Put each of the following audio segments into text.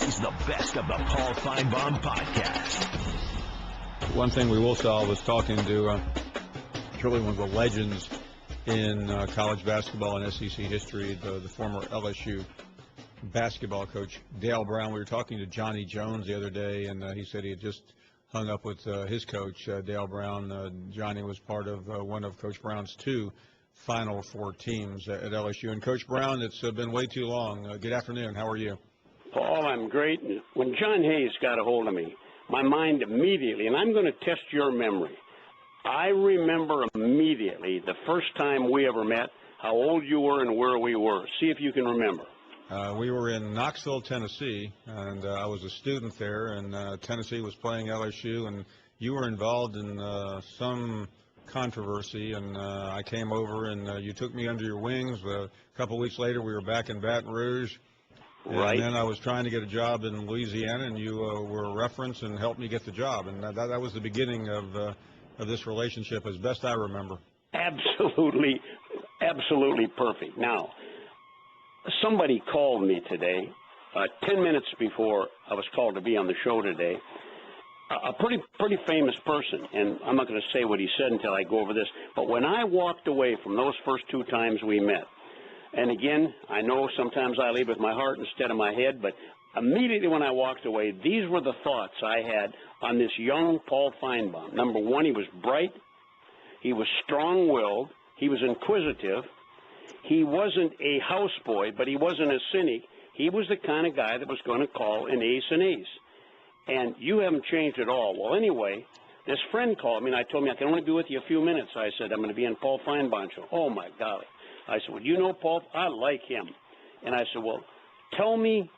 is the best of the Paul Finebaum podcast. One thing we will say, I was talking to truly one of the legends in college basketball and SEC history, the former LSU basketball coach, Dale Brown. We were talking to Johnny Jones the other day, and he said he had just hung up with his coach, Dale Brown. Johnny was part of one of Coach Brown's 2 Final Four teams at LSU. And Coach Brown, it's been way too long. Good afternoon. How are you? Paul, I'm great. When John Hayes got a hold of me, my mind immediately, and I'm going to test your memory, I remember immediately the first time we ever met, how old you were and where we were. See if you can remember. We were in Knoxville, Tennessee, and I was a student there, and Tennessee was playing LSU, and you were involved in some controversy, and I came over, and you took me under your wings. A couple weeks later, we were back in Baton Rouge. Right. And then I was trying to get a job in Louisiana, and you were a reference and helped me get the job. And that was the beginning of this relationship, as best I remember. Absolutely perfect. Now, somebody called me today, 10 minutes before I was called to be on the show today, a pretty famous person, and I'm not going to say what he said until I go over this, but when I walked away from those first 2 times we met, and again, I know sometimes I lead with my heart instead of my head, but immediately when I walked away, these were the thoughts I had on this young Paul Finebaum. Number one, he was bright. He was strong-willed. He was inquisitive. He wasn't a houseboy, but he wasn't a cynic. He was the kind of guy that was going to call an ace an ace. And you haven't changed at all. Well, anyway, this friend called me, and I told me I can only be with you a few minutes. I said, I'm going to be in Paul Finebaum's show. Oh, my golly. I said, well, you know Paul? I like him. And I said, well, tell me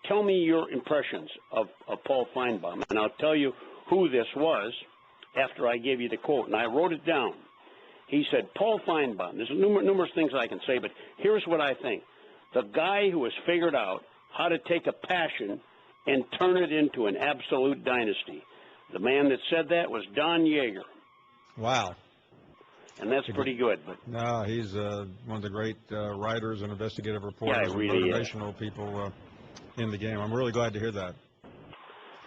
your impressions of Paul Finebaum, and I'll tell you who this was after I gave you the quote. And I wrote it down. He said, Paul Finebaum, there's numerous things I can say, but here's what I think. The guy who has figured out how to take a passion and turn it into an absolute dynasty. The man that said that was Don Yeager. Wow. And that's pretty good. But no, he's one of the great writers and investigative reporters and really motivational people in the game. I'm really glad to hear that.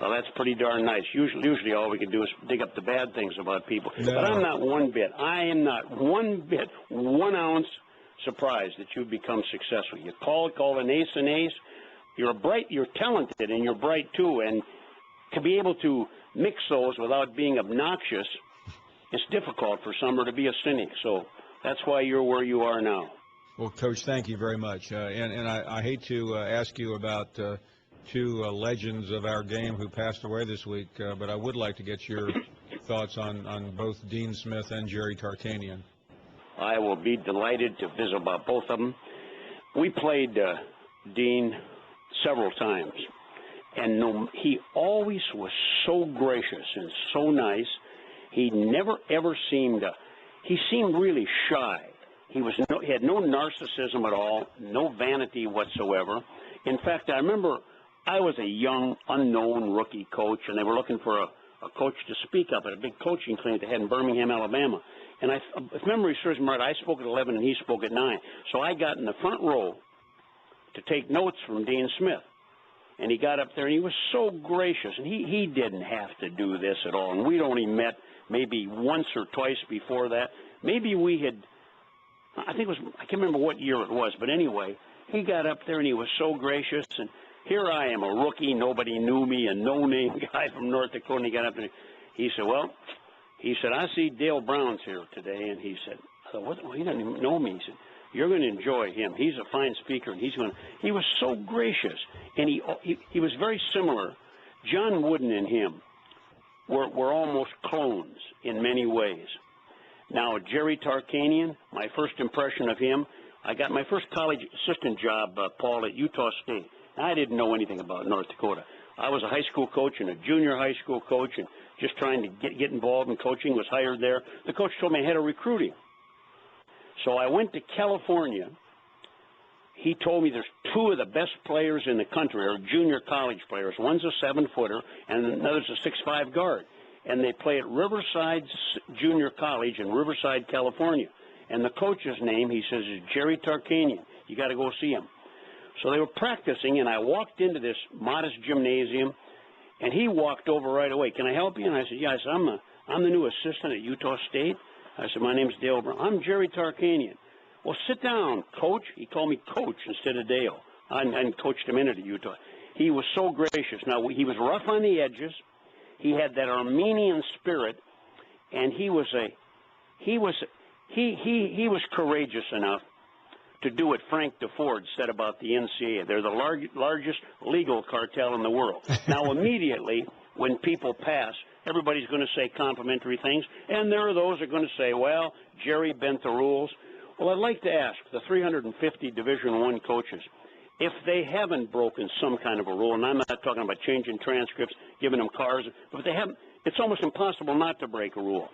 Well, that's pretty darn nice. Usually all we can do is dig up the bad things about people. No. But I'm not one bit. I am not one ounce surprised that you've become successful. You call an ace an ace. You're bright, you're talented, and you're bright too. And to be able to mix those without being obnoxious, it's difficult for some to be a cynic. So that's why you're where you are now. Well, Coach, thank you very much. And I hate to ask you about 2 legends of our game who passed away this week, but I would like to get your thoughts on both Dean Smith and Jerry Tarkanian. I will be delighted to visit about both of them. We played Dean several times, and he always was so gracious and so nice. He never, ever seemed he seemed really shy. He had no narcissism at all, no vanity whatsoever. In fact, I remember I was a young, unknown rookie coach, and they were looking for a coach to speak up at a big coaching clinic they had in Birmingham, Alabama. And if memory serves me right, I spoke at 11 and he spoke at 9. So I got in the front row to take notes from Dean Smith. And he got up there, and he was so gracious. And he didn't have to do this at all. And we'd only met maybe once or twice before that. Maybe we had, I can't remember what year it was. But anyway, he got up there, and he was so gracious. And here I am, a rookie. Nobody knew me, a no-name guy from North Dakota. And he got up there. He said, I see Dale Brown's here today. And he said, what? Well, he doesn't even know me. He said, you're going to enjoy him. He's a fine speaker, and he was so gracious, and he was very similar. John Wooden and him were almost clones in many ways. Now, Jerry Tarkanian, my first impression of him, I got my first college assistant job, Paul, at Utah State. I didn't know anything about North Dakota. I was a high school coach and a junior high school coach, and just trying to get involved in coaching, was hired there. The coach told me I had a recruiting. So I went to California. He told me there's 2 of the best players in the country are junior college players. One's a 7-footer and another's a 6'5" guard. And they play at Riverside Junior College in Riverside, California. And the coach's name, he says, is Jerry Tarkanian. You got to go see him. So they were practicing, and I walked into this modest gymnasium, and he walked over right away. Can I help you? And I said, yeah. I said, I'm the new assistant at Utah State. I said, my name's Dale Brown. I'm Jerry Tarkanian. Well, sit down, Coach. He called me Coach instead of Dale. I coached him into Utah. He was so gracious. Now, he was rough on the edges. He had that Armenian spirit, and he was courageous enough to do what Frank DeFord said about the NCAA. They're the largest legal cartel in the world. Now, immediately, when people pass, everybody's going to say complimentary things, and there are those who are going to say, well, Jerry bent the rules. Well, I'd like to ask the 350 Division I coaches, if they haven't broken some kind of a rule, and I'm not talking about changing transcripts, giving them cars, but if they haven't, it's almost impossible not to break a rule.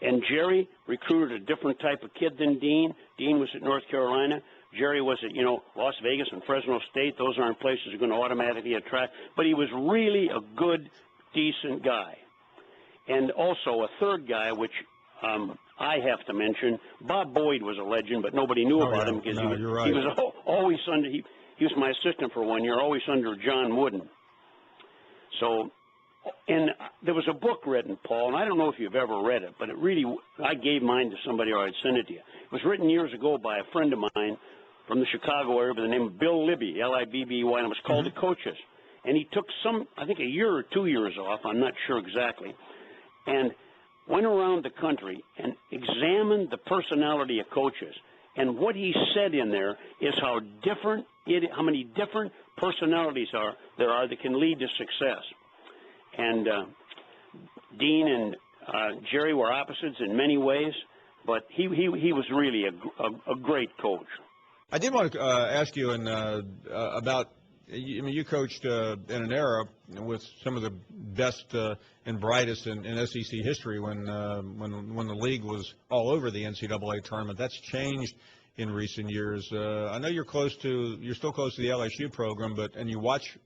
And Jerry recruited a different type of kid than Dean. Dean was at North Carolina. Jerry was at, Las Vegas and Fresno State. Those aren't places you're going to automatically attract. But he was really a good, decent guy. And also a third guy, which I have to mention, Bob Boyd was a legend, but nobody knew about him because he was always under. He was my assistant for 1 year, always under John Wooden. So, and there was a book written, Paul, and I don't know if you've ever read it, but it really, I gave mine to somebody or I'd send it to you. It was written years ago by a friend of mine from the Chicago area by the name of Bill Libby, L-I-B-B-Y, and it was called The Coaches. And he took I think a year or 2 years off, I'm not sure exactly, and went around the country and examined the personality of coaches. And what he said in there is how many different personalities there are that can lead to success. And Dean and Jerry were opposites in many ways, but he was really a great coach. I did want to ask you about. You coached in an era with some of the best and brightest in SEC history when the league was all over the NCAA tournament. That's changed in recent years. I know you're still close to the LSU program, and you watch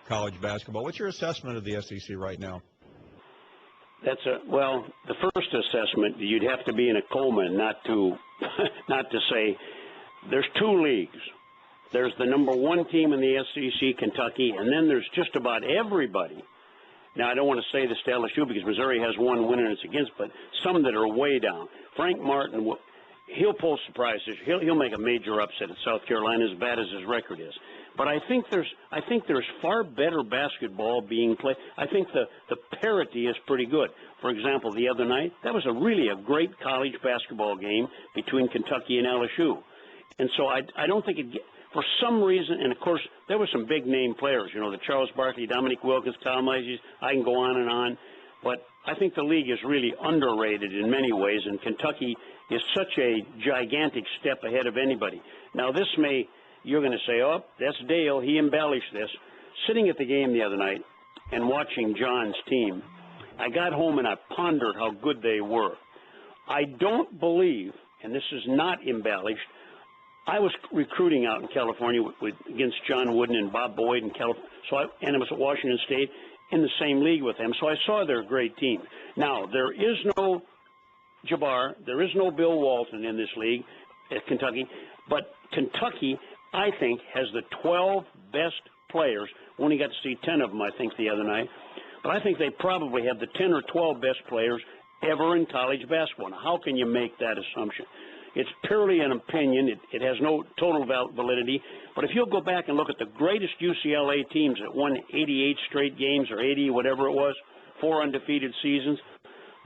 college basketball. What's your assessment of the SEC right now? Well, the first assessment, you'd have to be in a coma not to say there's two leagues. There's the number one team in the SEC, Kentucky, and then there's just about everybody. Now, I don't want to say this to LSU because Missouri has one win and it's against, but some that are way down. Frank Martin, he'll pull surprises. He'll make a major upset at South Carolina, as bad as his record is. But I think there's far better basketball being played. I think the parity is pretty good. For example, the other night, that was really a great college basketball game between Kentucky and LSU. And so I don't think for some reason, and of course, there were some big-name players, the Charles Barkley, Dominique Wilkins, Kyle Mizes, I can go on and on. But I think the league is really underrated in many ways, and Kentucky is such a gigantic step ahead of anybody. Now, you're going to say, oh, that's Dale, he embellished this. Sitting at the game the other night and watching John's team, I got home and I pondered how good they were. I don't believe, and this is not embellished, I was recruiting out in California against John Wooden and Bob Boyd and and I was at Washington State in the same league with them, so I saw their great team. Now, there is no Jabbar, there is no Bill Walton in this league at Kentucky, but Kentucky, I think, has the 12 best players. We only got to see 10 of them, I think, the other night. But I think they probably have the 10 or 12 best players ever in college basketball. Now, how can you make that assumption? It's purely an opinion. It has no total validity. But if you'll go back and look at the greatest UCLA teams that won 88 straight games or 80, whatever it was, 4 undefeated seasons,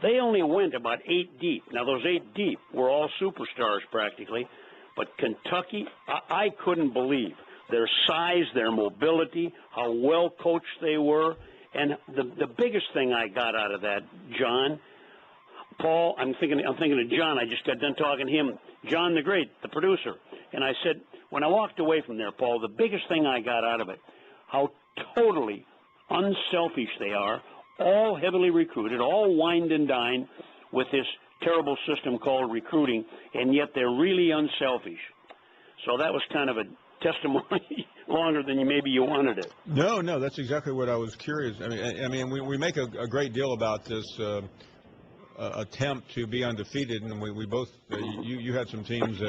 they only went about 8 deep. Now, those 8 deep were all superstars practically. But Kentucky, I couldn't believe their size, their mobility, how well coached they were. And the biggest thing I got out of that, John, Paul, I'm thinking of John. I just got done talking to him, John the Great, the producer. And I said, when I walked away from there, Paul, the biggest thing I got out of it, how totally unselfish they are, all heavily recruited, all wined and dined with this terrible system called recruiting, and yet they're really unselfish. So that was kind of a testimony longer than maybe you wanted it. No, that's exactly what I was curious. I mean, we make a great deal about this attempt to be undefeated, and we both you had some teams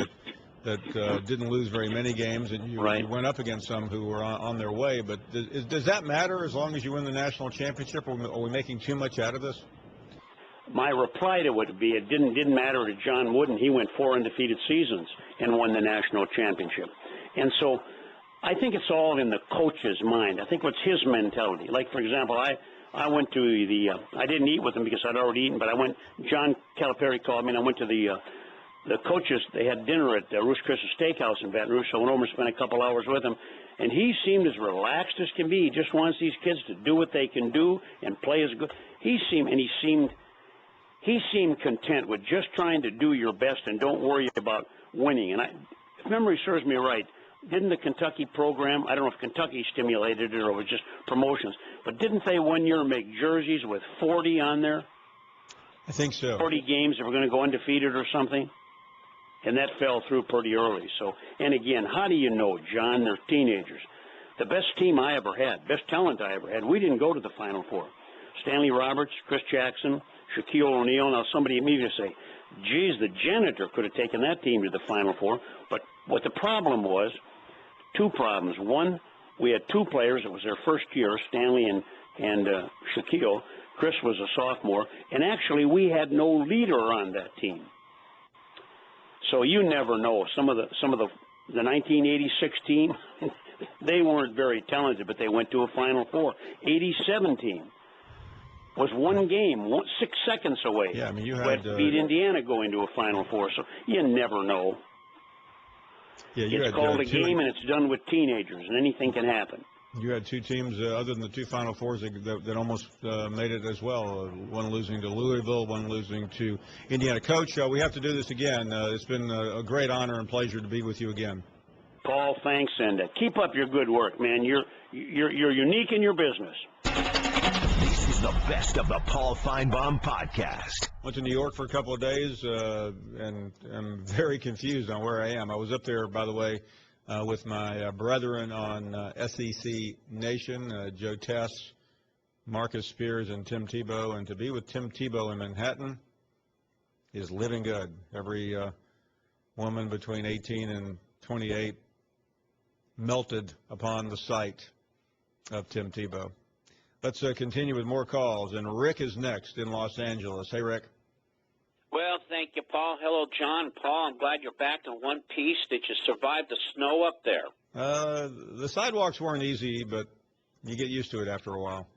that didn't lose very many games, and you went up against some who were on their way. But does that matter as long as you win the national championship, or are we making too much out of this? My reply to it would be it didn't matter to John Wooden. He went 4 undefeated seasons and won the national championship. And so I think it's all in the coach's mind. I think what's his mentality. Like, for example, I went to I didn't eat with him because I'd already eaten, but John Calipari called me, and I went to the coaches. They had dinner at Ruth's Chris's Steakhouse in Baton Rouge, so I went over and spent a couple hours with him. And he seemed as relaxed as can be. He just wants these kids to do what they can do and play as good. He seemed content with just trying to do your best and don't worry about winning. And if memory serves me right, didn't the Kentucky program, I don't know if Kentucky stimulated it or it was just promotions, but didn't they one year make jerseys with 40 on there? I think so. 40 games that were going to go undefeated or something? And that fell through pretty early. So, and again, how do you know, John? They're teenagers. The best team I ever had, best talent I ever had, we didn't go to the Final Four. Stanley Roberts, Chris Jackson, Shaquille O'Neal. Now somebody immediately say, geez, the janitor could have taken that team to the Final Four. But what the problem was, 2 problems. One, we had 2 players. It was their first year, Stanley and Shaquille. Chris was a sophomore. And actually, we had no leader on that team. So you never know. Some of the 1986 team, they weren't very talented, but they went to a Final Four. 87 team was 1 game, 6 seconds away. Yeah, I mean, you had beat Indiana going to a Final Four, so you never know. Yeah, it's called a game, and it's done with teenagers, and anything can happen. You had 2 teams, other than the 2 Final Fours, that almost made it as well. One losing to Louisville, one losing to Indiana. Coach, we have to do this again. It's been a great honor and pleasure to be with you again. Paul, thanks, and keep up your good work, man. You're unique in your business. This is the best of the Paul Finebaum podcast. Went to New York for a couple of days, and I'm very confused on where I am. I was up there, by the way, with my brethren on SEC Nation, Joe Tess, Marcus Spears, and Tim Tebow. And to be with Tim Tebow in Manhattan is living good. Every woman between 18 and 28 melted upon the sight of Tim Tebow. Let's continue with more calls. And Rick is next in Los Angeles. Hey, Rick. Well, thank you, Paul. Hello, John. Paul, I'm glad you're back in one piece. Did you survive the snow up there? The sidewalks weren't easy, but you get used to it after a while.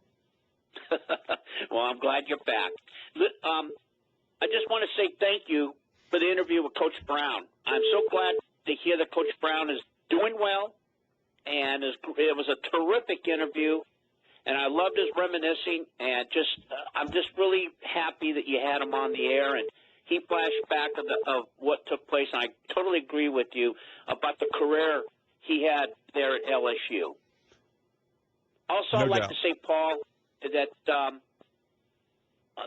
Well, I'm glad you're back. I just want to say thank you for the interview with Coach Brown. I'm so glad to hear that Coach Brown is doing well, and it was a terrific interview. And I loved his reminiscing, and I'm just really happy that you had him on the air. And he flashed back of what took place, and I totally agree with you about the career he had there at LSU. Also, I'd like to say, Paul, that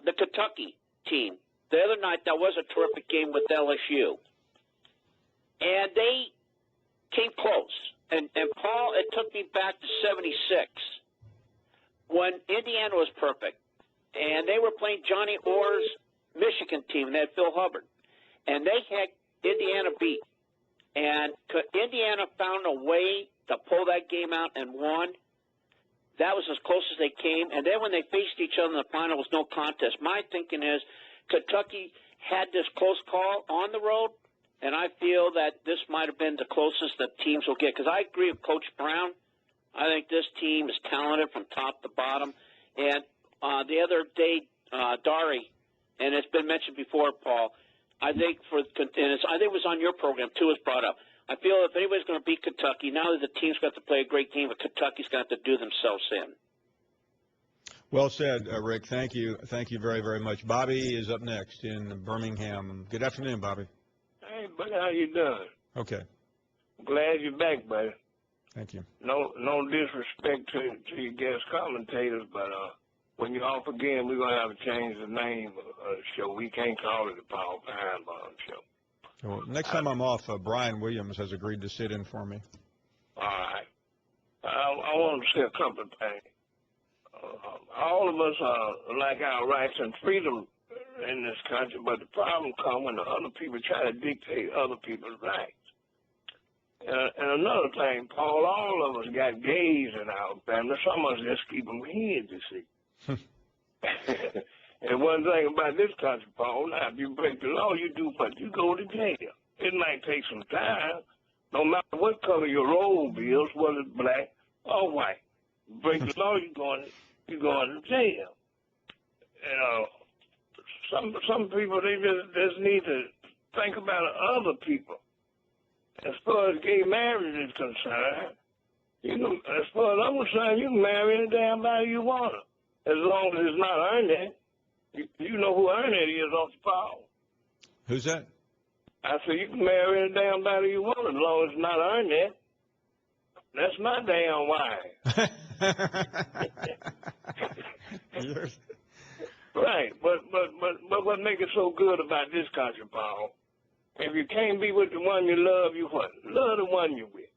the Kentucky team, the other night, that was a terrific game with LSU. And they came close. And Paul, it took me back to 76. When Indiana was perfect, and they were playing Johnny Orr's Michigan team, and they had Phil Hubbard, and they had Indiana beat. And Indiana found a way to pull that game out and won. That was as close as they came. And then when they faced each other in the final, it was no contest. My thinking is Kentucky had this close call on the road, and I feel that this might have been the closest that teams will get. Because I agree with Coach Brown. I think this team is talented from top to bottom. And the other day, Dari, and it's been mentioned before, Paul, I think it was on your program, too, was brought up. I feel if anybody's going to beat Kentucky, now that the team's got to play a great game, but Kentucky's got to do themselves in. Well said, Rick. Thank you. Thank you very, very much. Bobby is up next in Birmingham. Good afternoon, Bobby. Hey, buddy, how you doing? Okay. Glad you're back, buddy. Thank you. No disrespect to your guest commentators, but when you're off again, we're going to have to change the name of the show. We can't call it the Paul Finebaum Show. Well, next time I'm off, Brian Williams has agreed to sit in for me. All right. I want to say a couple of things. All of us like our rights and freedom in this country, but the problem comes when the other people try to dictate other people's rights. And another thing, Paul, all of us got gays in our family. Some of us just keep them hid, you see. And one thing about this country, Paul, now if you break the law, you do what? You go to jail. It might take some time. No matter what color your robe is, whether it's black or white. You break the law, you're going to jail. You know, some people, they just need to think about other people. As far as gay marriage is concerned, as far as I'm concerned, you can marry any damn body you want, as long as it's not Ernie. You know who Ernie is off the Paul. Who's that? I said you can marry any damn body you want, as long as it's not Ernie. That's my damn wife. Right, but what makes it so good about this country, Paul? If you can't be with the one you love, you what? Love the one you're with.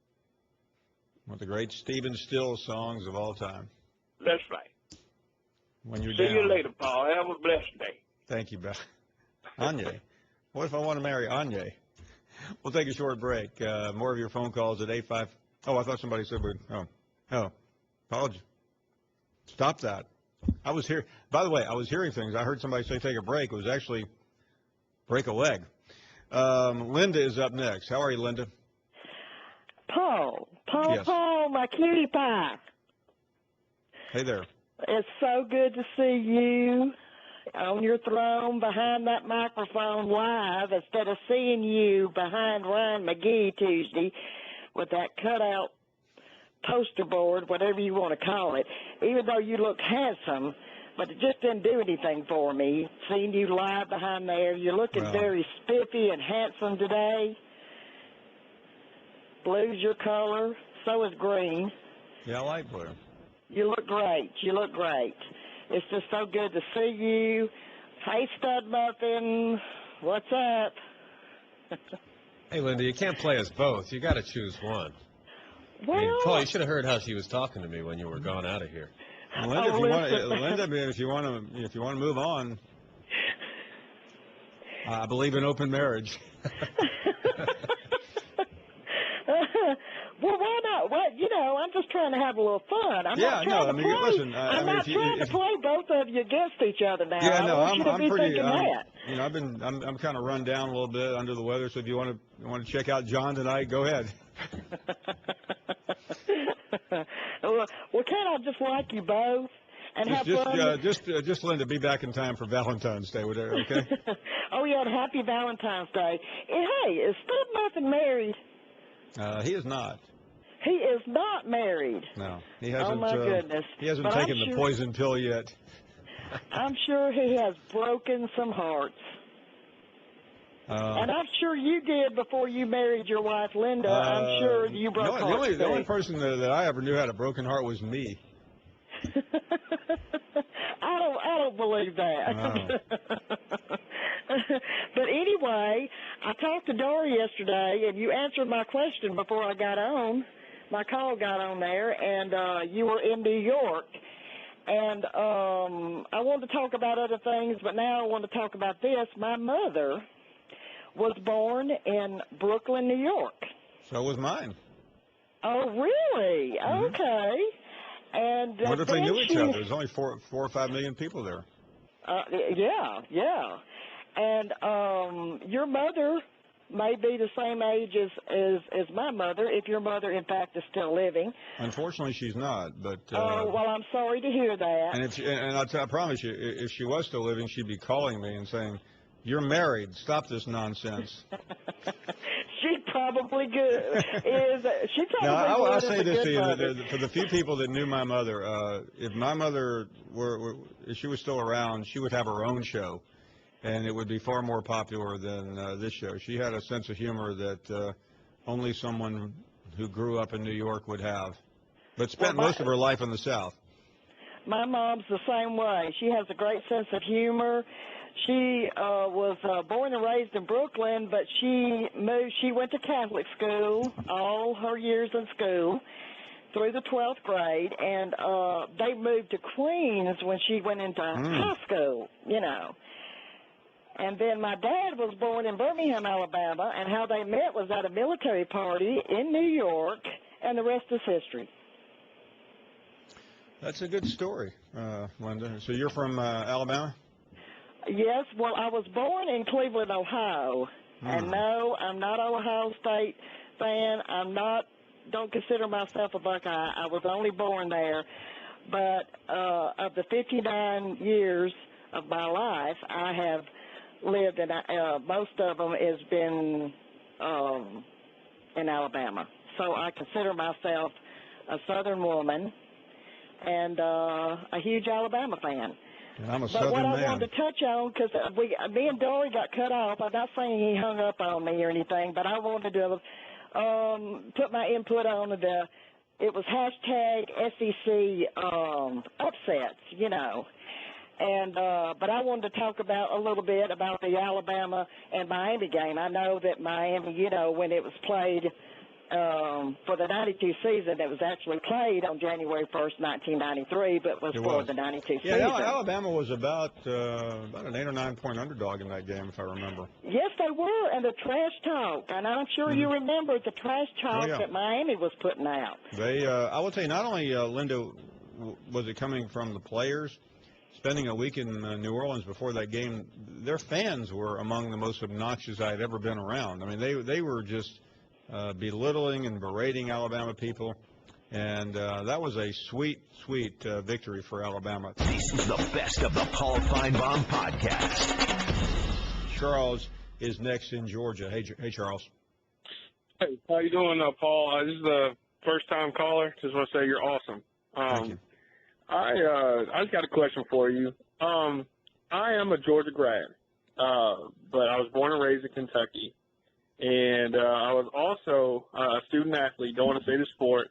One of the great Stephen Stills songs of all time. That's right. When you're See down. you later, Paul. Have a blessed day. Thank you, Beth. Anye. What if I want to marry Anye? We'll take a short break. More of your phone calls at 85. Oh, I thought somebody said we. Oh, apologies. Stop that. I was here. By the way, I was hearing things. I heard somebody say take a break. It was actually break a leg. Linda is up next. How are you, Linda? Paul, Yes. Paul, my cutie pie. Hey there. It's so good to see you on your throne behind that microphone live instead of seeing you behind Ryan McGee Tuesday with that cutout poster board, whatever you want to call it. Even though you look handsome, but it just didn't do anything for me. Seeing you live behind there, you're looking very spiffy and handsome today. Blue's your color, so is green. Yeah, I like blue. You look great. You look great. It's just so good to see you. Hey, Stud Muffin, what's up? Hey, Linda, you can't play us both. You got to choose one. Well, I mean, Paul, you should have heard how she was talking to me when you were gone out of here. Linda, if you want to move on, I believe in open marriage. Well, why not? Well, I'm just trying to have a little fun. I'm not trying to play. Listen. I'm not trying to play both of you against each other now. Yeah, no, I want you to be pretty. thinking that. I'm kind of run down a little bit, under the weather. So if you want to check out John tonight, go ahead. Well, can't I just like you both and have fun? Just Linda, be back in time for Valentine's Day, okay? Oh yeah, and happy Valentine's Day. And hey, is Stud Muffin married? He is not. He is not married. No, he hasn't. Oh my goodness! He hasn't taken the poison pill yet. I'm sure he has broken some hearts. And I'm sure you did before you married your wife, Linda. I'm sure you broke hearts. The only person that I ever knew had a broken heart was me. I don't believe that. No. But anyway, I talked to Dory yesterday, and you answered my question before I got on. My call got on there, and you were in New York. And I wanted to talk about other things, but now I want to talk about this. My mother was born in Brooklyn, New York. So was mine. Oh, really? Mm-hmm. Okay. And what if they knew each other? There's only 4 or 5 million people there. Yeah. And your mother may be the same age as my mother, if your mother, in fact, is still living. Unfortunately, she's not. But well, I'm sorry to hear that. And I promise you, if she was still living, she'd be calling me and saying, "You're married. Stop this nonsense." She probably is. She probably. Now, I'll say this to you: for the few people that knew my mother, if my mother if she was still around, she would have her own show, and it would be far more popular than this show. She had a sense of humor that only someone who grew up in New York would have, but spent most of her life in the South. My mom's the same way. She has a great sense of humor. She was born and raised in Brooklyn, but she moved. She went to Catholic school all her years in school through the 12th grade, and they moved to Queens when she went into high school, And then my dad was born in Birmingham, Alabama, and how they met was at a military party in New York, and the rest is history. That's a good story, Linda. So you're from Alabama? Yes, well, I was born in Cleveland, Ohio. And no, I'm not an Ohio State fan. Don't consider myself a Buckeye. I was only born there. But of the 59 years of my life, I have lived in, most of them has been in Alabama. So I consider myself a Southern woman and a huge Alabama fan. And I'm a But Southern what I man. wanted to touch on, because me and Dory got cut off, I'm not saying he hung up on me or anything, but I wanted to put my input on it was hashtag SEC upsets, you know. And but I wanted to talk about a little bit about the Alabama and Miami game. I know that Miami, you know, when it was played for the 92 season, it was actually played on January 1st, 1993, but was for the 92 season. Yeah, Alabama was about an 8 or 9 point underdog in that game, if I remember. Yes, they were, and the trash talk, and I'm sure you remember the trash talk that Miami was putting out. They, I will tell you, not only, Linda, was it coming from the players, spending a week in New Orleans before that game, their fans were among the most obnoxious I had ever been around. I mean, they were just belittling and berating Alabama people, and that was a sweet, sweet victory for Alabama. This is the best of the Paul Finebaum podcast. Charles is next in Georgia. Hey, Charles. Hey, how you doing, Paul? This is a first-time caller. Just want to say you're awesome. Thank you. I just got a question for you. I am a Georgia grad, but I was born and raised in Kentucky. And I was also a student athlete. Don't want to say the sport,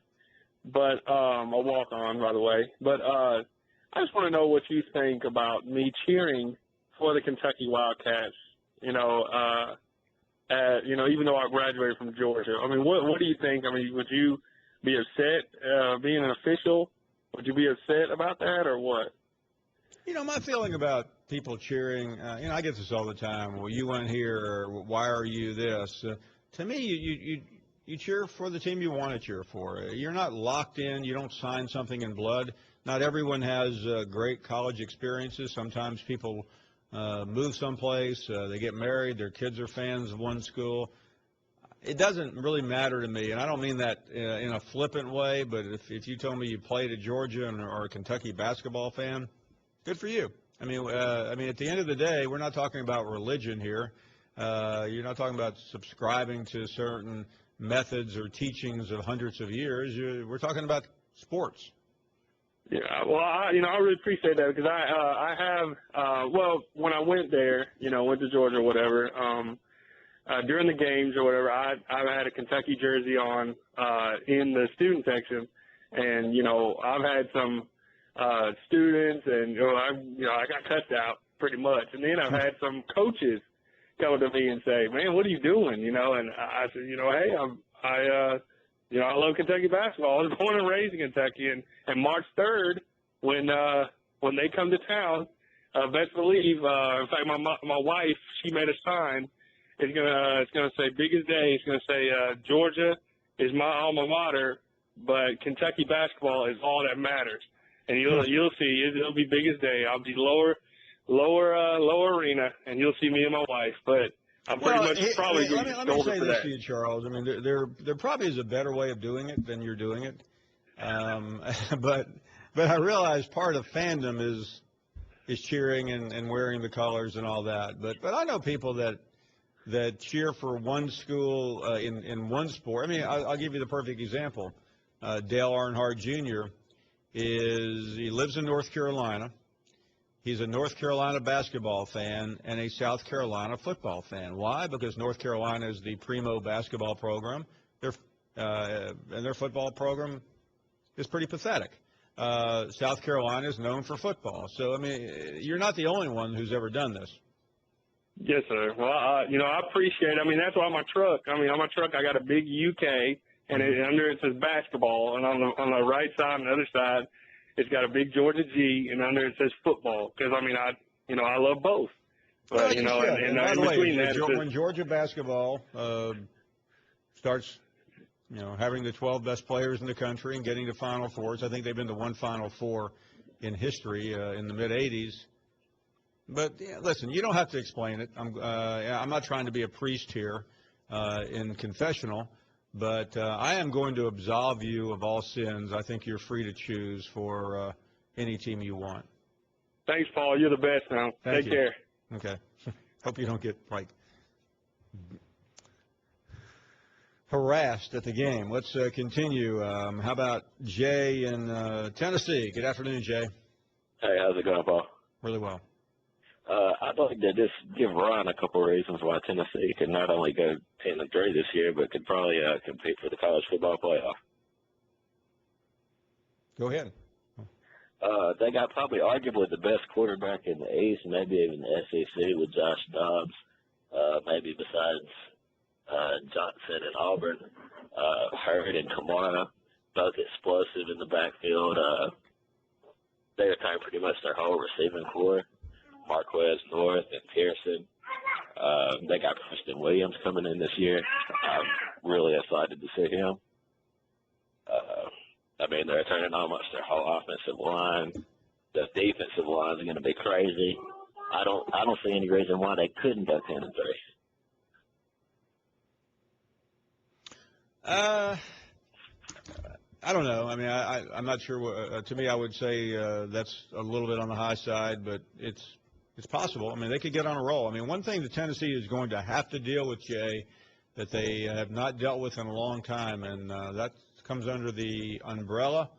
but a walk-on, by the way. But I just want to know what you think about me cheering for the Kentucky Wildcats. You know, even though I graduated from Georgia. I mean, what do you think? I mean, would you be upset being an official? Would you be upset about that, or what? You know, my feeling about people cheering, you know, I get this all the time. Well, you went here, or why are you this? To me, you cheer for the team you want to cheer for. You're not locked in. You don't sign something in blood. Not everyone has great college experiences. Sometimes people move someplace. They get married. Their kids are fans of one school. It doesn't really matter to me, and I don't mean that in a flippant way, but if you told me you played at Georgia or a Kentucky basketball fan, good for you. I mean, at the end of the day, we're not talking about religion here. You're not talking about subscribing to certain methods or teachings of hundreds of years. We're talking about sports. Yeah, well, I really appreciate that because I have, when I went there, went to Georgia or whatever, during the games or whatever, I had a Kentucky jersey on in the student section, and I've had some students, and I got cussed out pretty much, and then I've had some coaches come to me and say, "Man, what are you doing?" And I said, "Hey, I love Kentucky basketball. I was born and raised in Kentucky, and March 3rd, when they come to town, best believe. In fact, my wife, she made a sign. It's gonna say biggest day. It's gonna say Georgia is my alma mater, but Kentucky basketball is all that matters. And you'll see it'll be biggest day. I'll be lower arena, and you'll see me and my wife. But I'm pretty much probably going to let me say this to you, Charles. I mean, there probably is a better way of doing it than you're doing it. But I realize part of fandom is cheering and wearing the colors and all that. But I know people that cheer for one school in one sport. I mean, I'll give you the perfect example. Dale Earnhardt Jr. He lives in North Carolina. He's a North Carolina basketball fan and a South Carolina football fan. Why? Because North Carolina is the primo basketball program. And their football program is pretty pathetic. South Carolina is known for football. So, I mean, you're not the only one who's ever done this. Yes, sir. Well, I appreciate it. I mean, that's why on my truck, I got a big UK, and under it says basketball, and on the right side and the other side, it's got a big Georgia G, and under it says football. Because I love both. But, you know, and by the in way, between that, when Georgia basketball starts, you know, having the 12 best players in the country and getting to Final Fours, I think they've been to one Final Four in history in the mid-'80s. But yeah, listen, you don't have to explain it. I'm not trying to be a priest here in confessional, but I am going to absolve you of all sins. I think you're free to choose for any team you want. thanks, Paul. You're the best now. Take care. Okay. Hope you don't get, like, harassed at the game. Let's continue. How about Jay in Tennessee? Good afternoon, Jay. Hey, how's it going, Paul? Really well. I'd like to just give Ron a couple of reasons why Tennessee could not only go 10-3 this year, but could probably compete for the college football playoff. Go ahead. They got probably arguably the best quarterback in the East, maybe even the SEC with Josh Dobbs, maybe besides Johnson and Auburn. Hurd and Kamara, both explosive in the backfield. They retired pretty much their whole receiving core. Marquez North and Pearson. They got Preston Williams coming in this year. I'm really excited to see him. I mean, they're turning almost their whole offensive line. The defensive line is going to be crazy. I don't see any reason why they couldn't go 10-3. I don't know. I mean, I'm not sure. To me, I would say that's a little bit on the high side, but it's possible. I mean, they could get on a roll. I mean, one thing that Tennessee is going to have to deal with, Jay, that they have not dealt with in a long time, and that comes under the umbrella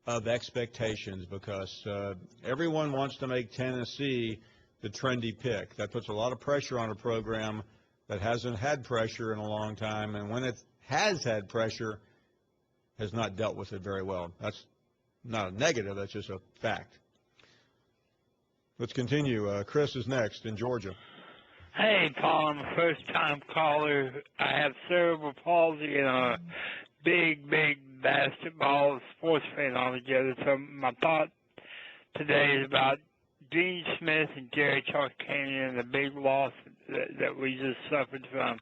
of expectations, because everyone wants to make Tennessee the trendy pick. That puts a lot of pressure on a program that hasn't had pressure in a long time, and when it has had pressure, has not dealt with it very well. That's not a negative. That's just a fact. Let's continue. Chris is next in Georgia. Hey, Paul, I'm a first-time caller. I have cerebral palsy and a big basketball sports fan altogether. So my thought today is about Dean Smith and Jerry Tarkanian and the big loss that we just suffered from.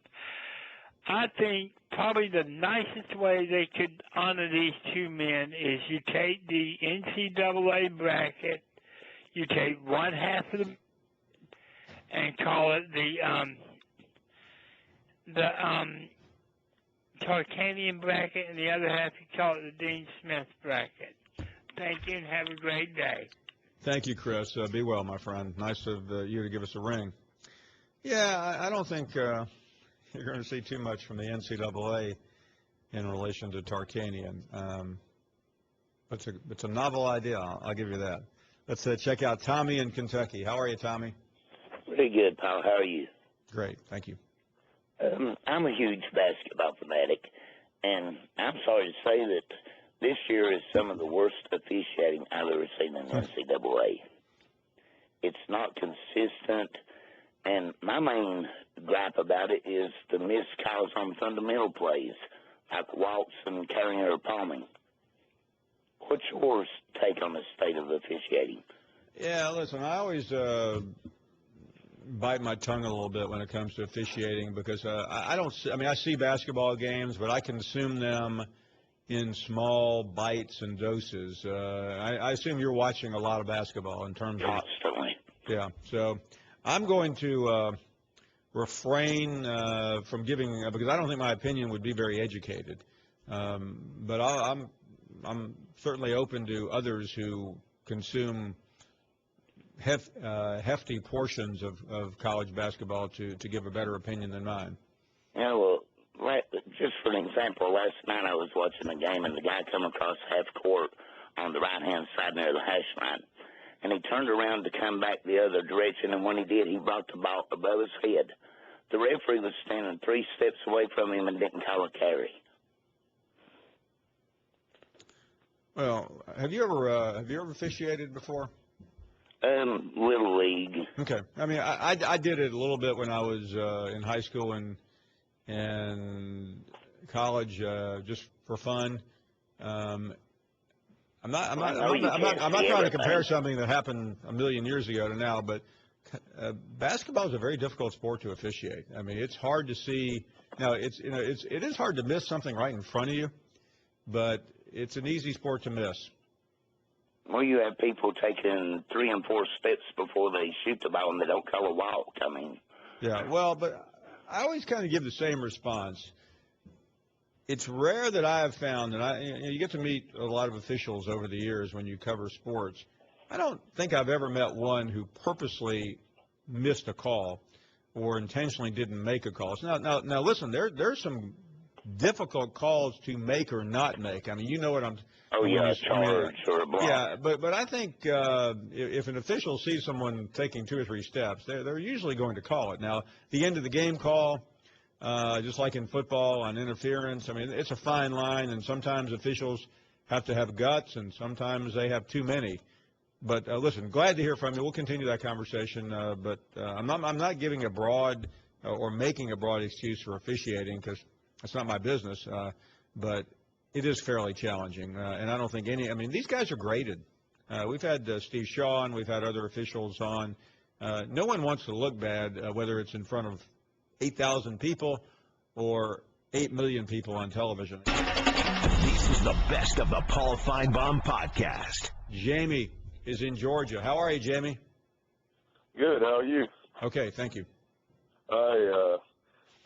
I think probably the nicest way they could honor these two men is you take the NCAA bracket, you take one half of them and call it the Tarkanian bracket, and the other half you call it the Dean Smith bracket. Thank you and have a great day. Thank you, Chris. Be well, my friend. Nice of you to give us a ring. Yeah, I don't think you're going to see too much from the NCAA in relation to Tarkanian. It's a novel idea. I'll give you that. Let's check out Tommy in Kentucky. How are you, Tommy? Pretty good, pal. How are you? Great. Thank you. I'm a huge basketball fanatic, and I'm sorry to say that this year is some of the worst officiating I've ever seen in the NCAA. It's not consistent, and my main gripe about it is the missed calls on fundamental plays, like walks and carrying or palming. What's your take on the state of officiating? Yeah, listen, I always bite my tongue a little bit when it comes to officiating, because I see basketball games, but I consume them in small bites and doses. I assume you're watching a lot of basketball in terms of... Constantly. Yeah, so I'm going to refrain from giving, because I don't think my opinion would be very educated. But I'm certainly open to others who consume hefty portions of college basketball to give a better opinion than mine. Yeah, well, just for an example, last night I was watching a game, and the guy come across half court on the right-hand side near the hash line, and he turned around to come back the other direction, and when he did, he brought the ball above his head. The referee was standing 3 steps away from him and didn't call a carry. Well, have you ever officiated before? Little league. Okay. I mean, I did it a little bit when I was in high school and college, just for fun. I'm not trying to compare something that happened a million years ago to now, but basketball is a very difficult sport to officiate. I mean, it's hard to see. Now, it is hard to miss something right in front of you, but it's an easy sport to miss. Well, you have people taking 3 and 4 steps before they shoot the ball, and they don't call a walk. I mean. Yeah, well, but I always kind of give the same response. It's rare that I have found, and you get to meet a lot of officials over the years when you cover sports. I don't think I've ever met one who purposely missed a call or intentionally didn't make a call. So now, listen, there's some difficult calls to make or not make. I mean, you know what I'm. Oh yeah, charge or a block. Yeah, but I think if an official sees someone taking 2 or 3 steps, they're usually going to call it. Now, the end of the game call, just like in football on interference, I mean, it's a fine line, and sometimes officials have to have guts, and sometimes they have too many. But listen, glad to hear from you. We'll continue that conversation. But I'm not giving a broad or making a broad excuse for officiating because that's not my business. But it is fairly challenging, and I don't think any. I mean, these guys are graded. We've had Steve Shaw and we've had other officials on. No one wants to look bad, whether it's in front of 8,000 people or 8 million people on television. This is the best of the Paul Finebaum podcast. Jamie is in Georgia. How are you, Jamie? Good. How are you? Okay, thank you. I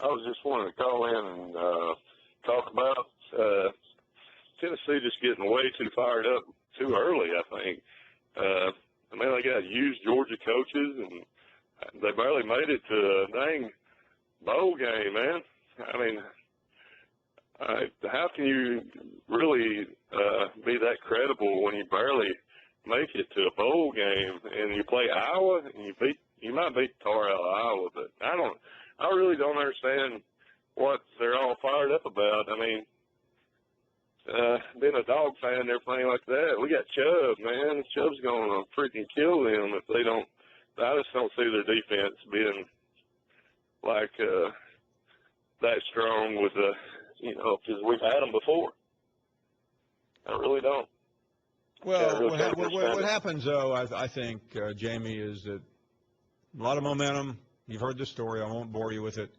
was just wanting to call in and talk about Tennessee just getting way too fired up too early, I think. I mean, they got used Georgia coaches, and they barely made it to a dang bowl game, man. I mean, how can you really be that credible when you barely make it to a bowl game and you play Iowa and you might beat the tar out of Iowa, but I really don't understand what they're all fired up about. I mean, being a dog fan and everything like that, we got Chubb, man. Chubb's going to freaking kill them if they don't. I just don't see their defense being like that strong with because we've had them before. I really don't. Well, what happens, though, I think, Jamie, is that a lot of momentum. You've heard the story. I won't bore you with it.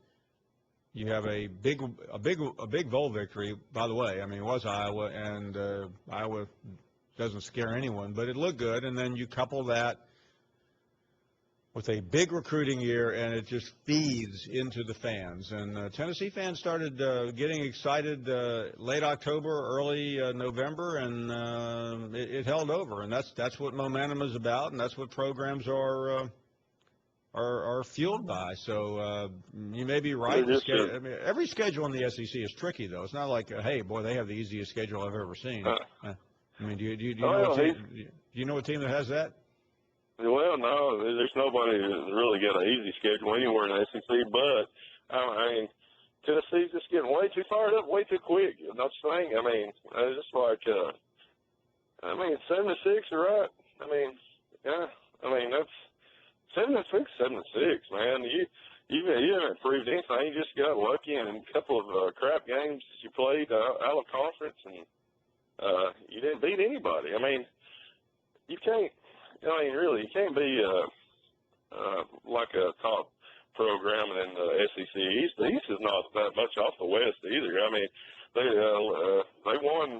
You have a big bowl victory. By the way, I mean, it was Iowa, and Iowa doesn't scare anyone, but it looked good. And then you couple that with a big recruiting year, and it just feeds into the fans. And Tennessee fans started getting excited late October, early November, and it held over. And that's what momentum is about, and that's what programs are fueled by. So you may be right. I mean, every schedule in the SEC is tricky, though. It's not like, hey, boy, they have the easiest schedule I've ever seen. I mean, do you know a team that has that? Well, no, there's nobody that's really got an easy schedule anywhere in the SEC, but, I mean, Tennessee's just getting way too fired up, way too quick. Don't you think? I mean, it's just like, 7-6, right? I mean, yeah, I mean, that's 7-6, 7-6, man. You haven't proved anything. You just got lucky in a couple of crap games that you played out of conference, and you didn't beat anybody. I mean, you can't. I mean, really, you can't be like a top program in the SEC East. The East is not that much off the West either. I mean, they won.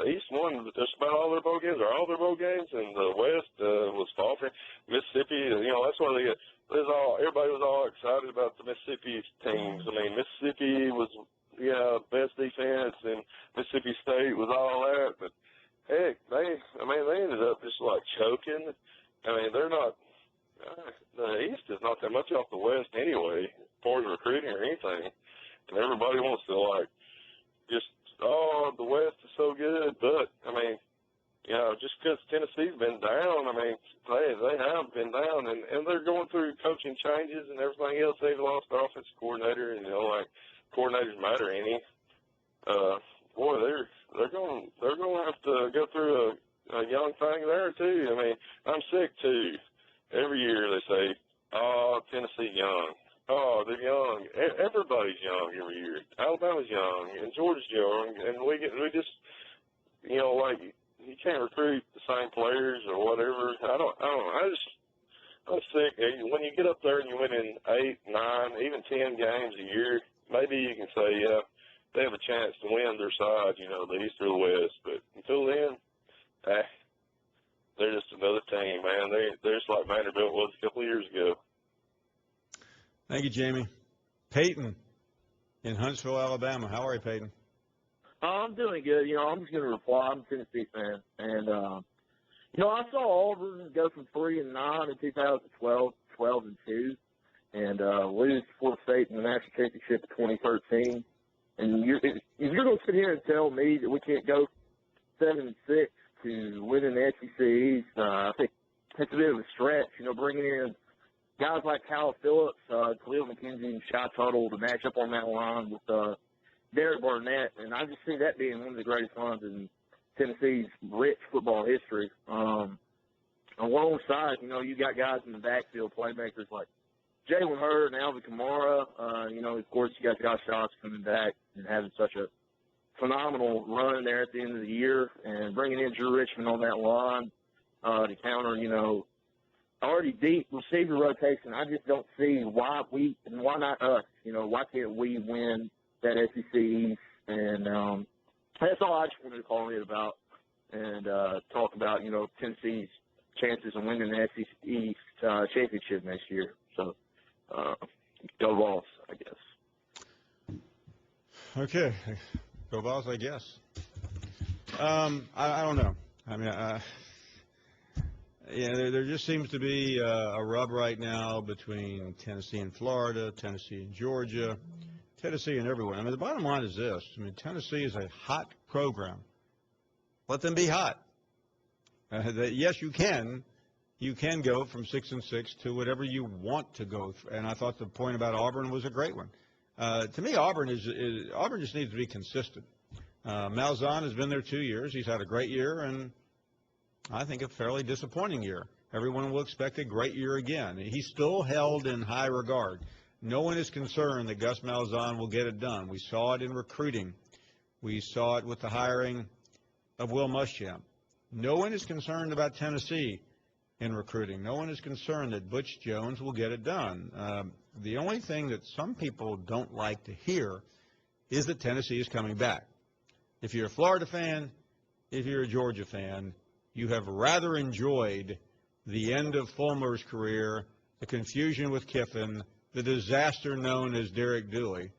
East won just about all their bowl games, or all their bowl games, and the West was faltering. Mississippi, that's why everybody was all excited about the Mississippi teams. I mean, Mississippi was best defense, and Mississippi State was all that, but. Heck, they ended up just like choking. I mean, they're not. The East is not that much off the West anyway, as far as recruiting or anything. And everybody wants to the West is so good. But I mean, just because Tennessee's been down, I mean, they have been down, and they're going through coaching changes and everything else. They've lost their offensive coordinator, and coordinators matter any. Boy, they're going to have to go through a young thing there too. I mean, I'm sick too. Every year they say, "Oh, Tennessee young. Oh, they're young. Everybody's young every year. Alabama's young, and Georgia's young, and we just, you can't recruit the same players or whatever. I don't know. I'm sick when you get up there and you're winning 8, 9, even 10 games a year, maybe you can say, yeah, they have a chance to win their side, the East or the West. But until then, they're just another team, man. They're just like Vanderbilt was a couple of years ago. Thank you, Jamie. Peyton in Huntsville, Alabama. How are you, Peyton? I'm doing good. I'm just going to reply. I'm a Tennessee fan. And, I saw Auburn go from 3-9 in 2012, 12-2, and lose to Florida State in the national championship in 2013. And if you're going to sit here and tell me that we can't go 7-6 to win in the SEC East, I think it's a bit of a stretch. Bringing in guys like Kyle Phillips, Khalil McKenzie, and Shy Tuttle to match up on that line with Derek Barnett, and I just see that being one of the greatest lines in Tennessee's rich football history. Alongside, you got guys in the backfield, playmakers like Jalen Hurd and Alvin Kamara. Of course, you got Josh Dobbs coming back and having such a phenomenal run there at the end of the year, and bringing in Drew Richmond on that line to counter, already deep receiver rotation. I just don't see why not us? Why can't we win that SEC East? And that's all I just wanted to call in about and talk about, Tennessee's chances of winning the SEC East championship next year. So, go Vols, I guess. Okay. Go Vols, I guess. I don't know. I mean, there just seems to be a rub right now between Tennessee and Florida, Tennessee and Georgia, Tennessee and everywhere. I mean, the bottom line is this. I mean, Tennessee is a hot program. Let them be hot. Yes, you can. You can go from 6-6 to whatever you want to go. And I thought the point about Auburn was a great one. To me, Auburn just needs to be consistent. Malzahn has been there 2 years. He's had a great year, and I think a fairly disappointing year. Everyone will expect a great year again. He's still held in high regard. No one is concerned that Gus Malzahn will get it done. We saw it in recruiting. We saw it with the hiring of Will Muschamp. No one is concerned about Tennessee in recruiting. No one is concerned that Butch Jones will get it done. The only thing that some people don't like to hear is that Tennessee is coming back. If you're a Florida fan, if you're a Georgia fan, you have rather enjoyed the end of Fulmer's career, the confusion with Kiffin, the disaster known as Derek Dooley,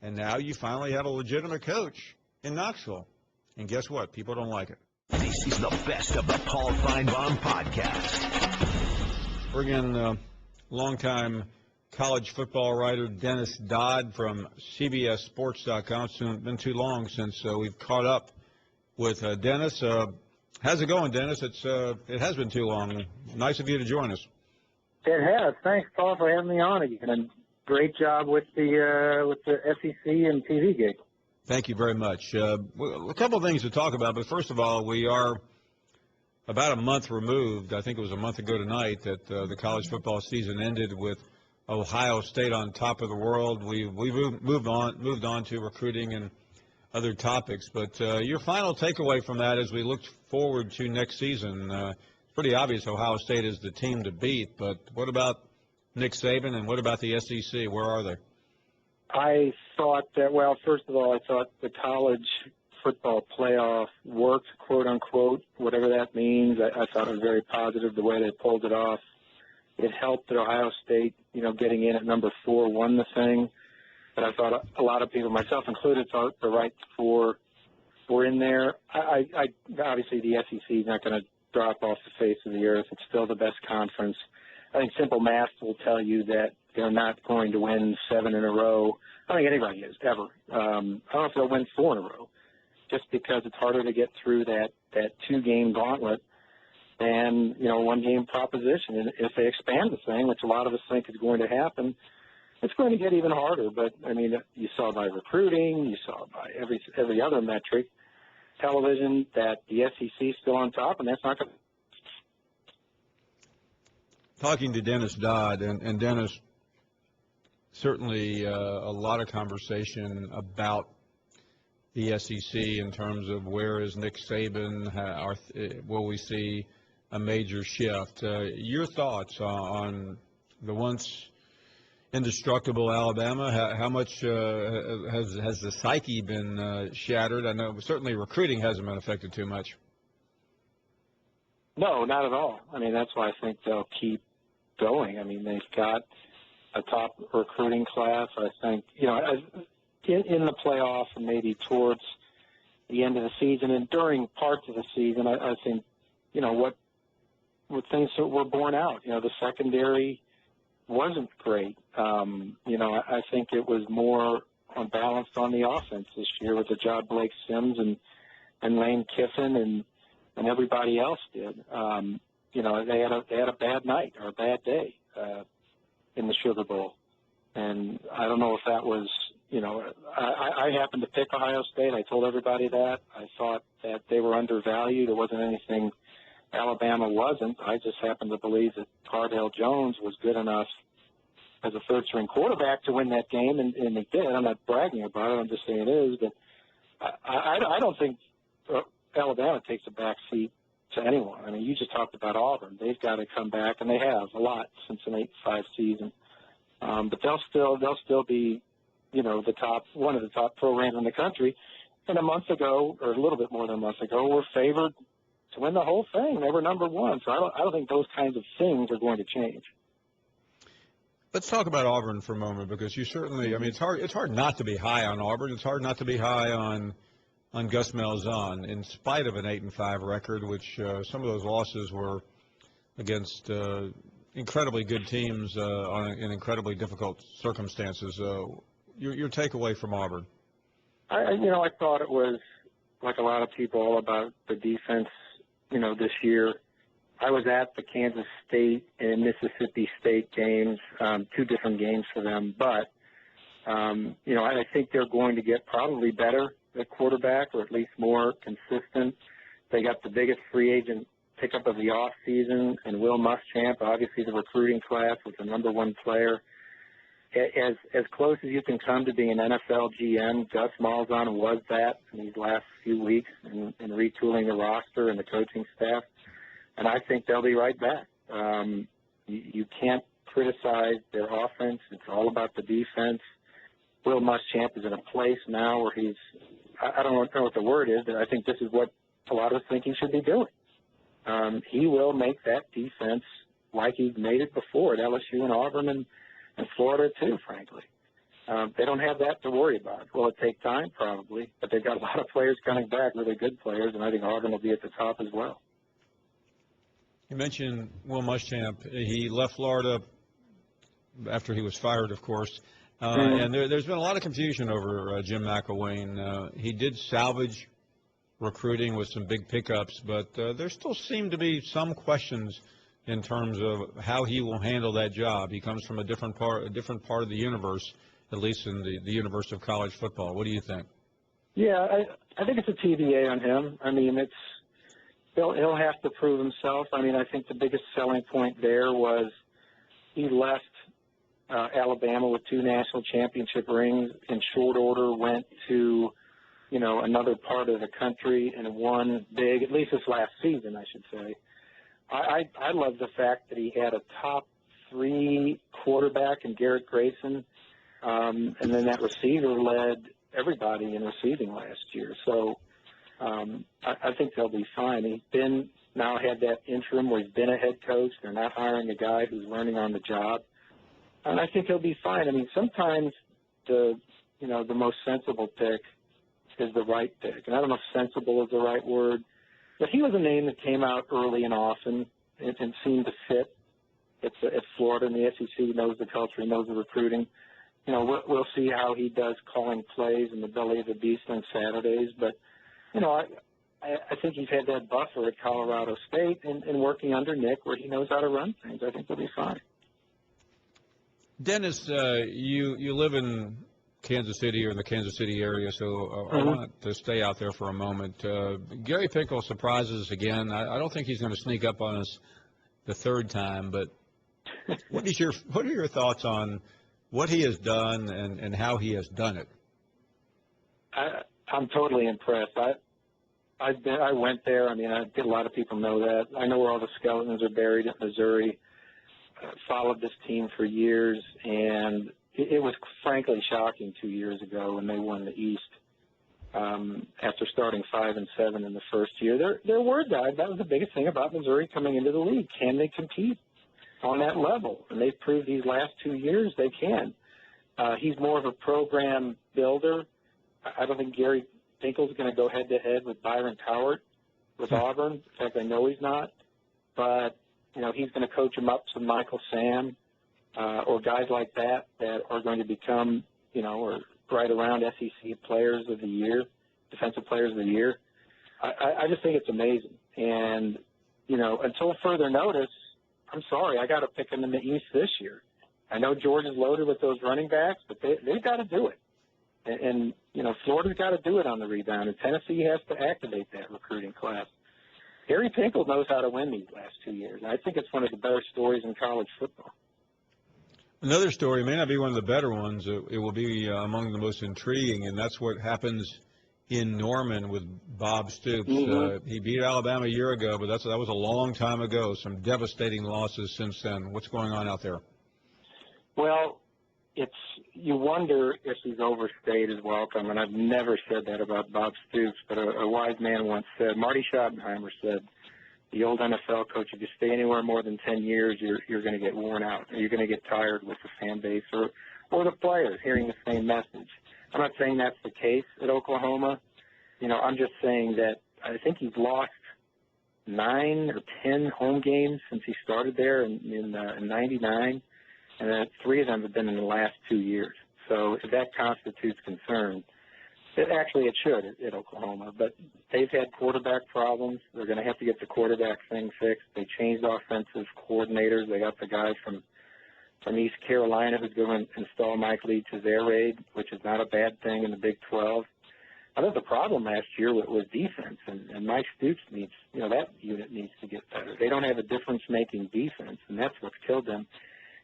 and now you finally have a legitimate coach in Knoxville. And guess what? People don't like it. This is the best of the Paul Finebaum podcast. Bring in longtime college football writer Dennis Dodd from CBSSports.com. It's been too long since we've caught up with Dennis. How's it going, Dennis? It has been too long. Nice of you to join us. It has. Thanks, Paul, for having me on again. And great job with the SEC and TV gig. Thank you very much. A couple of things to talk about, but first of all, we are about a month removed. I think it was a month ago tonight that the college football season ended with Ohio State on top of the world. We moved on to recruiting and other topics. But your final takeaway from that as we look forward to next season, it's pretty obvious Ohio State is the team to beat. But what about Nick Saban and what about the SEC? Where are they? I thought that, well, first of all, I thought the college football playoff worked, quote unquote, whatever that means. I thought it was very positive the way they pulled it off. It helped that Ohio State, getting in at number 4 won the thing. But I thought a lot of people, myself included, thought the right 4 were in there. I obviously the SEC is not going to drop off the face of the earth. It's still the best conference. I think simple math will tell you that they're not going to win 7 in a row. I don't think anybody is, ever. I don't know if they'll win 4 in a row, just because it's harder to get through that 2-game gauntlet and, 1-game proposition. And if they expand the thing, which a lot of us think is going to happen, it's going to get even harder. But, you saw by recruiting, you saw by every other metric, television, that the SEC is still on top, and that's not going to. Talking to Dennis Dodd, and Dennis, certainly a lot of conversation about the SEC in terms of where is Nick Saban, will we see a major shift? Your thoughts on the once indestructible Alabama? How much has the psyche been shattered? I know certainly recruiting hasn't been affected too much. No, not at all. I mean, that's why I think they'll keep going. I mean, they've got a top recruiting class. I think, in the playoff and maybe towards the end of the season and during parts of the season, I think, what things that were borne out. The secondary wasn't great. I think it was more unbalanced on the offense this year with the job Blake Sims and Lane Kiffin and everybody else did. They had a bad night or a bad day in the Sugar Bowl, and I don't know if that was. I happened to pick Ohio State. I told everybody that. I thought that they were undervalued. It wasn't anything Alabama wasn't. I just happened to believe that Cardale Jones was good enough as a third-string quarterback to win that game, and he did. I'm not bragging about it. I'm just saying it is. But I don't think Alabama takes a back seat to anyone. I mean, you just talked about Auburn. They've got to come back, and they have a lot since an 8-5 season. But they'll still be, one of the top programs in the country. And a month ago, or a little bit more than a month ago, were favored to win the whole thing. They were number one. So I don't think those kinds of things are going to change. Let's talk about Auburn for a moment, because you certainly, I mean, it's hard not to be high on Auburn. It's hard not to be high on Gus Malzahn, in spite of an 8-5 record, which some of those losses were against incredibly good teams in incredibly difficult circumstances. Your takeaway from Auburn? I thought it was, like a lot of people, all about the defense, this year. I was at the Kansas State and Mississippi State games, two different games for them. But, I think they're going to get probably better at quarterback, or at least more consistent. They got the biggest free agent pickup of the offseason, and Will Muschamp, obviously the recruiting class, was the number one player. As close as you can come to being an NFL GM, Gus Malzahn was that in these last few weeks in retooling the roster and the coaching staff. And I think they'll be right back. You can't criticize their offense. It's all about the defense. Will Muschamp is in a place now where he's, I don't know what the word is, but I think this is what a lot of us think he should be doing. He will make that defense like he's made it before at LSU and Auburn and Florida too, frankly. They don't have that to worry about. Will it take time? Probably. But they've got a lot of players coming back, really good players, and I think Auburn will be at the top as well. You mentioned Will Muschamp. He left Florida after he was fired, of course. And there's been a lot of confusion over Jim McElwain. He did salvage recruiting with some big pickups, but there still seem to be some questions in terms of how he will handle that job. He comes from a different part of the universe, at least in the universe of college football. What do you think? Yeah, I think it's a TBA on him. I mean, he'll have to prove himself. I mean, I think the biggest selling point there was he left Alabama with 2 national championship rings in short order, went to, another part of the country and won big, at least this last season, I should say. I love the fact that he had a top 3 quarterback in Garrett Grayson, and then that receiver led everybody in receiving last year. So I think they'll be fine. He's now had that interim where he's been a head coach. They're not hiring a guy who's learning on the job. And I think he'll be fine. I mean, sometimes the most sensible pick is the right pick. And I don't know if sensible is the right word, but he was a name that came out early and often and seemed to fit at Florida, and the SEC knows the culture, knows the recruiting. We'll see how he does calling plays in the belly of the beast on Saturdays. But, I think he's had that buffer at Colorado State and working under Nick where he knows how to run things. I think he'll be fine. Dennis, you live in Kansas City or in the Kansas City area, so I want to stay out there for a moment. Gary Pinkel surprises us again. I don't think he's going to sneak up on us the third time, but what are your thoughts on what he has done and how he has done it? I'm totally impressed. I went there. I mean, a lot of people know that. I know where all the skeletons are buried in Missouri. followed this team for years, and it was frankly shocking 2 years ago when they won the East. After starting 5-7 in the first year, their word died. That was the biggest thing about Missouri coming into the league. Can they compete on that level? And they've proved these last 2 years they can. He's more of a program builder. I don't think Gary Pinkel's going to go head-to-head with Byron Cowart with Auburn. In fact, I know he's not. But, he's going to coach him up to Michael Sam or guys like that are going to become, or right around SEC Players of the Year, Defensive Players of the Year. I just think it's amazing. And, until further notice, I'm sorry, I got to pick them in the East this year. I know Georgia's loaded with those running backs, but they've got to do it. And Florida's got to do it on the rebound, and Tennessee has to activate that recruiting class. Gary Pinkel knows how to win these last 2 years, and I think it's one of the better stories in college football. Another story may not be one of the better ones. It will be among the most intriguing, and that's what happens in Norman with Bob Stoops. Mm-hmm. He beat Alabama a year ago, but that was a long time ago. Some devastating losses since then. What's going on out there? Well, you wonder if he's overstayed his welcome, and I've never said that about Bob Stoops, but a wise man once said, Marty Schottenheimer said, the old NFL coach, if you stay anywhere more than 10 years, you're going to get worn out. You're going to get tired with the fan base or the players hearing the same message. I'm not saying that's the case at Oklahoma. I'm just saying that I think he's lost 9 or 10 home games since he started there in 99, and then 3 of them have been in the last 2 years. So if that constitutes concern, it should at Oklahoma, but they've had quarterback problems. They're going to have to get the quarterback thing fixed. They changed offensive coordinators. They got the guy from East Carolina who's going to install Mike Lee to their raid, which is not a bad thing in the Big 12. I think the problem last year was defense, and Mike Stoops needs, that unit needs to get better. They don't have a difference-making defense, and that's what's killed them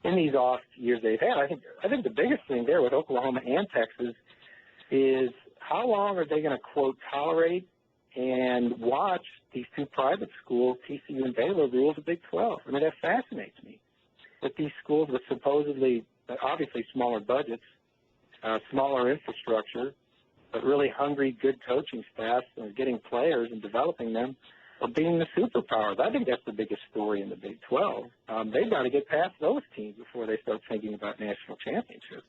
in these off years they've had. I think the biggest thing there with Oklahoma and Texas is how long are they going to, quote, tolerate and watch these two private schools, TCU and Baylor, rule the Big 12? I mean, that fascinates me. That these schools with supposedly, obviously smaller budgets, smaller infrastructure, but really hungry, good coaching staffs and getting players and developing them are being the superpowers. I think that's the biggest story in the Big 12. They've got to get past those teams before they start thinking about national championships.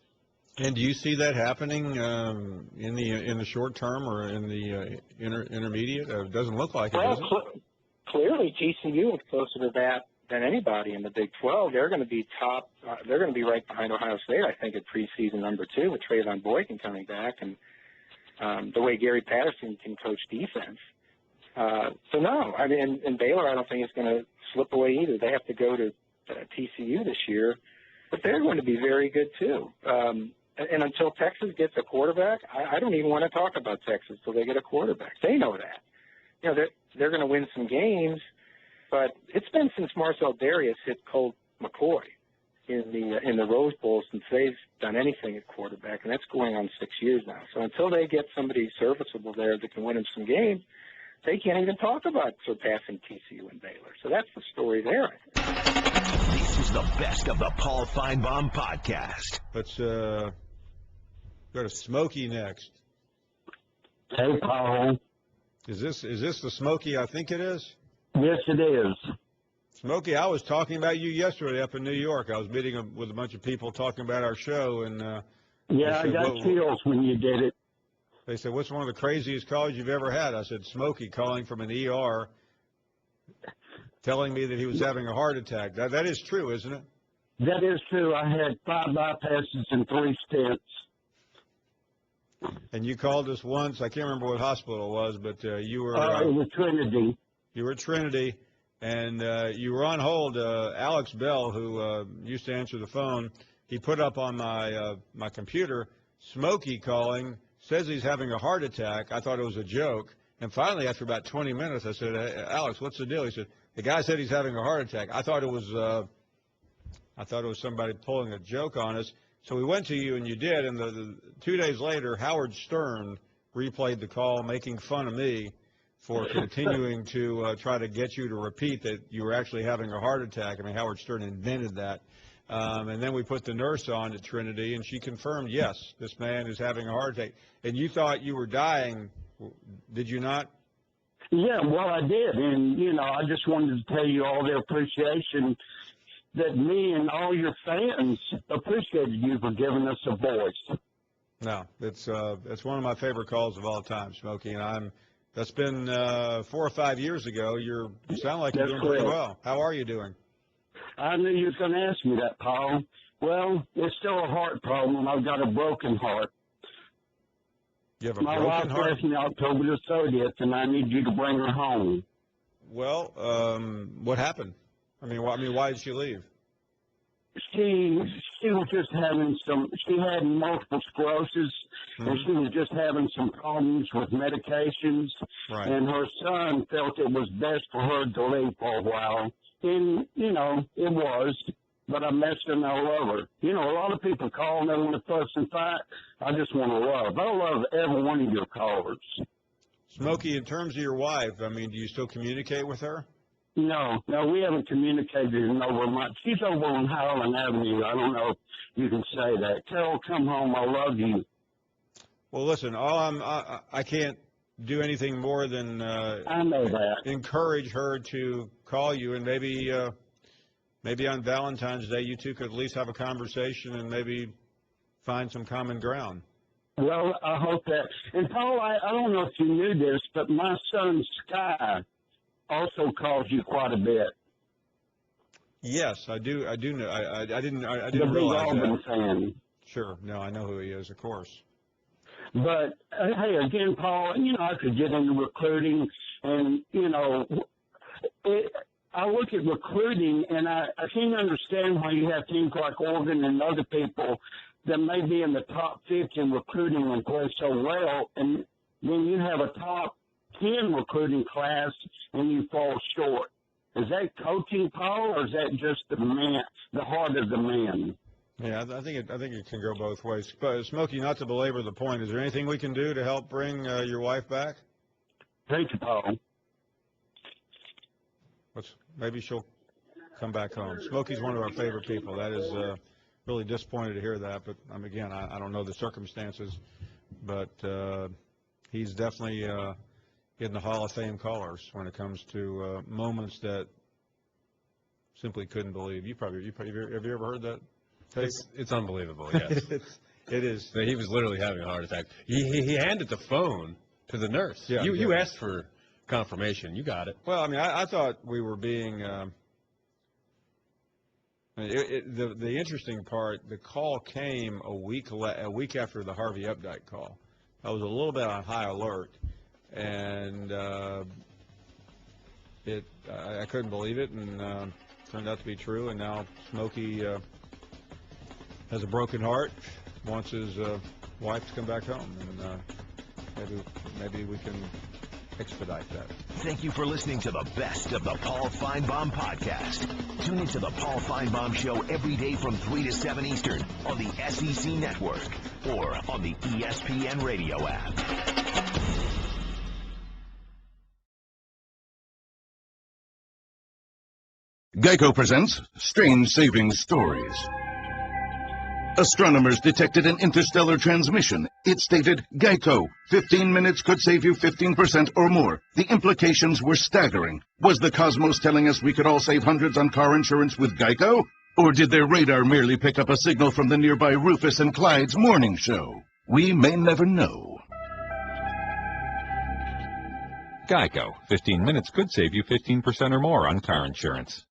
And do you see that happening in the short term or in the intermediate? It doesn't look like it, does it? Clearly, TCU is closer to that than anybody in the Big 12. They're going to be top. They're going to be right behind Ohio State, I think, at preseason number 2 with Trayvon Boykin coming back and the way Gary Patterson can coach defense. So no, I mean, and Baylor, I don't think is going to slip away either. They have to go to TCU this year, but they're going to be very good too. And until Texas gets a quarterback, I don't even want to talk about Texas until they get a quarterback. They know that. They're going to win some games, but it's been since Marcel Darius hit Colt McCoy in the Rose Bowl since they've done anything at quarterback, and that's going on 6 years now. So until they get somebody serviceable there that can win them some games, they can't even talk about surpassing TCU and Baylor. So that's the story there, I think. This is the best of the Paul Finebaum podcast. Let's go to Smokey next. Hey, Paul. Is this the Smokey I think it is? Yes, it is. Smokey, I was talking about you yesterday up in New York. I was meeting with a bunch of people talking about our show, and yeah, I got chills when you did it. They said, "What's one of the craziest calls you've ever had?" I said, "Smokey calling from an ER, telling me that he was having a heart attack." That is true, isn't it? That is true. I had 5 bypasses and 3 stents. And you called us once. I can't remember what hospital it was, but you were. It was Trinity. You were at Trinity, and you were on hold. Alex Bell, who used to answer the phone, he put up on my computer, Smokey calling, says he's having a heart attack. I thought it was a joke. And finally, after about 20 minutes, I said, "Hey, Alex, what's the deal?" He said, "The guy said he's having a heart attack." I thought it was somebody pulling a joke on us. So we went to you, and you did. And 2 days later, Howard Stern replayed the call, making fun of me for continuing to try to get you to repeat that you were actually having a heart attack. I mean, Howard Stern invented that. And then we put the nurse on at Trinity, and she confirmed, yes, this man is having a heart attack. And you thought you were dying, did you not? Yeah, well, I did. And, you know, I just wanted to tell you all the appreciation that me and all your fans appreciated you for giving us a voice. No, it's one of my favorite calls of all time, Smokey, and that's been 4 or 5 years ago. You sound like you're doing pretty well. How are you doing? I knew you were going to ask me that, Paul. Well, it's still a heart problem. I've got a broken heart. You have a My broken wife heart? left me October the 30th, and I need you to bring her home. Well, what happened? I mean, why did she leave? She was just having she had multiple sclerosis, and she was just having some problems with medications. Right. And her son felt it was best for her to leave for a while. And, you know, it was, but I missed her and I love her. You know, a lot of people call and they want to fuss and fight. I just want to love. I love every one of your callers. Smokey, in terms of your wife, I mean, do you still communicate with her? No, we haven't communicated in over much. She's over on Highland Avenue. I don't know if you can say that. Tell her, come home, I love you. Well, listen, I can't do anything more than I know that. Encourage her to call you, and maybe on Valentine's Day you two could at least have a conversation and maybe find some common ground. Well, I hope that. And Paul, I don't know if you knew this, but my son Sky also calls you quite a bit. Yes, I do know. I didn't The big realize Auburn that. fan. Sure, no, I know who he is, of course. But, hey, again, Paul, you know, I could get into recruiting, and, you know, I look at recruiting, and I can't understand why you have teams like Oregon and other people that may be in the top 50 in recruiting and play so well, and then you have a top 10 recruiting class and you fall short. Is that coaching, Paul, or is that just the heart of the man? Yeah, I think it can go both ways. But Smokey, not to belabor the point, is there anything we can do to help bring your wife back? Thank you, Paul. Maybe she'll come back home. Smokey's one of our favorite people. That is really disappointed to hear that. But again, I don't know the circumstances, but he's definitely in the Hall of Fame callers when it comes to moments that simply couldn't believe. Have you ever heard that? It's unbelievable, yes. It is. So he was literally having a heart attack. He handed the phone to the nurse. Yeah, you asked for confirmation. You got it. Well, I mean, I thought we were being the interesting part, the call came a week after the Harvey Updike call. I was a little bit on high alert, and I couldn't believe it, and turned out to be true, and now Smokey has a broken heart, wants his wife to come back home, and maybe we can expedite that. Thank you for listening to the best of the Paul Finebaum podcast. Tune into the Paul Finebaum Show every day from 3 to 7 Eastern on the SEC Network or on the ESPN Radio app. Geico presents Strange Savings Stories. Astronomers detected an interstellar transmission. It stated, Geico, 15 minutes could save you 15% or more. The implications were staggering. Was the cosmos telling us we could all save hundreds on car insurance with Geico? Or did their radar merely pick up a signal from the nearby Rufus and Clyde's morning show? We may never know. Geico, 15 minutes could save you 15% or more on car insurance.